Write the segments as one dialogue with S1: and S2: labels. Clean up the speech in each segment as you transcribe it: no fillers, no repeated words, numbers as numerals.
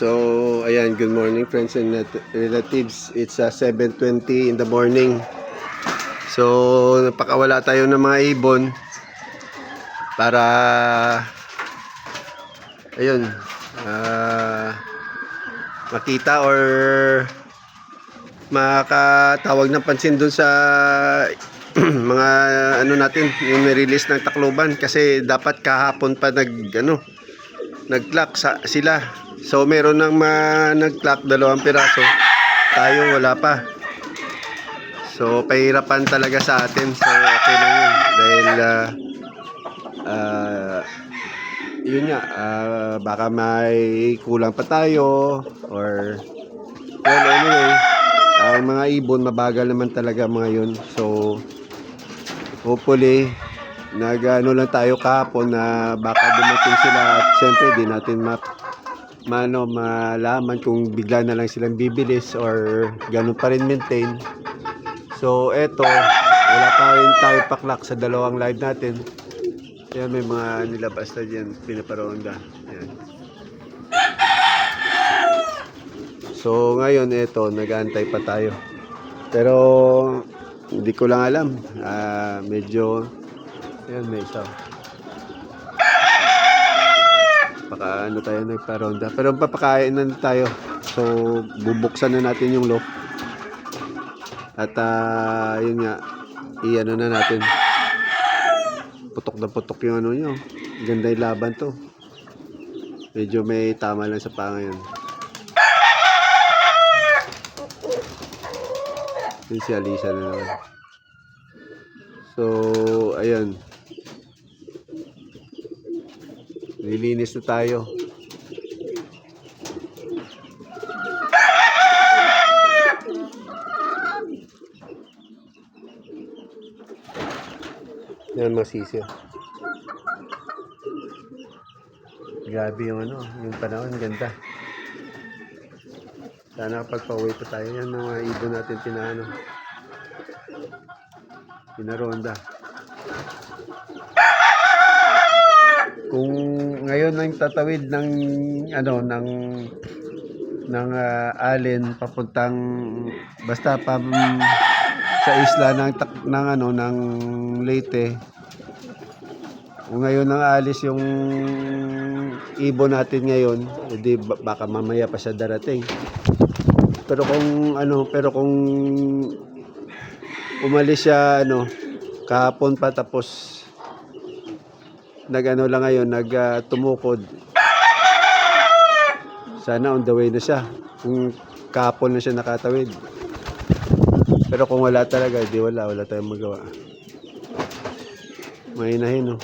S1: So, ayan, good morning friends and relatives. It's 7:20 in the morning. So, napakawala tayo ng mga ibon para ayun, makita or makatawag ng pansin dun sa mga ano natin, yung release ng Tacloban, kasi dapat kahapon pa nag-clock sila. So meron nang nag-clock 2 piraso, tayo wala pa. So pahirapan talaga sa atin. So okay lang yun dahil yun nga, baka may kulang pa tayo or well, anyway, ang mga ibon mabagal naman talaga mga yun. So hopefully nag-ano lang tayo kahapon na baka dumating sila at siyempre di natin malaman kung bigla na lang silang bibilis or ganun pa rin maintain. So eto, wala pa rin tayo paklak sa 2 live natin. Yan, may mga nilabas na dyan, pinaparonda. Yan. So ngayon eto, nag-aantay pa tayo. Pero hindi ko lang alam. Medyo yan, may isa. Baka ano tayo nagparonda. Pero papakain na tayo. So bubuksan na natin yung lock. At yun nga, i-ano na natin. Putok na putok yung ano nyo. Ganda yung laban to. Medyo may tama lang sa panga yun. Yun si Alisa na naman. So ayun, lilinis na tayo. Yan, masisi. Grabe yung yung panahon, ganda. Sana kapag pauwi pa tayo, yan mga ibon natin pinaronda. Kung ngayon ang tatawid ng alin papuntang basta sa isla ng Leyte, kung ngayon ang alis yung ibon natin ngayon, edi baka mamaya pa siya darating. Pero kung umalis siya kahapon pa, tapos lang ngayon, tumukod, sana on the way na siya kung kahapon na siya nakatawid. Pero kung wala talaga, di wala tayong magawa. Mahinahin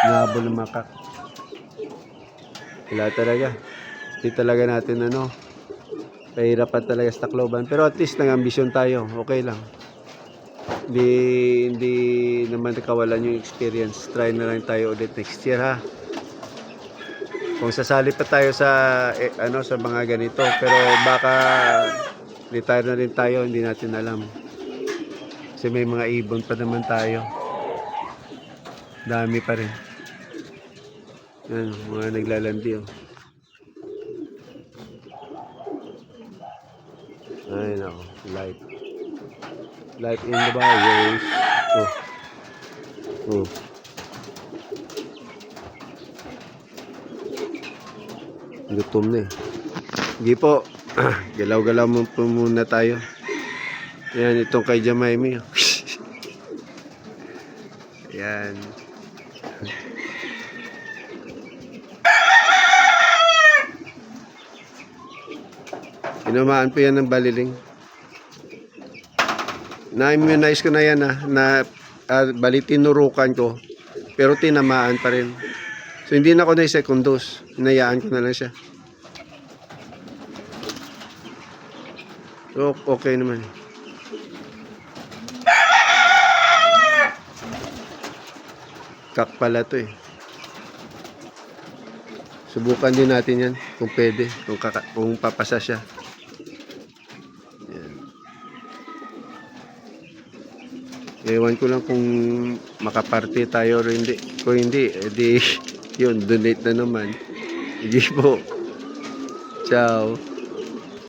S1: nabol ng makak. Wala talaga. Hindi talaga natin pahirapan talaga sa Tacloban. Pero at least nang-ambisyon tayo. Okay lang. Hindi naman nakawalan yung experience. Try na lang tayo ulit next year, ha. Kung sasali pa tayo sa sa mga ganito, pero baka retire na rin tayo, hindi natin alam. Kasi may mga ibon pa naman tayo. Dami pa rin. Yan, mga naglalandi. Ay nako, life in the byways. Gutom na eh. Hindi po. Galaw-galaw mo po muna tayo. Ayan, itong kay Jamaimi. Ayan. Inamaan po yan ng baliling. Na-immunize ko na yan bali tinurukan ko. Pero tinamaan pa rin. So hindi na ako na second dose. Hinayaan ko na lang siya. So okay naman. Kak pala to eh. Subukan din natin yan kung pwede, kung papasa siya. Yan. Ewan ko lang kung makaparte tayo o hindi. Kung hindi, edi yun, donate na naman. Sige po. Ciao.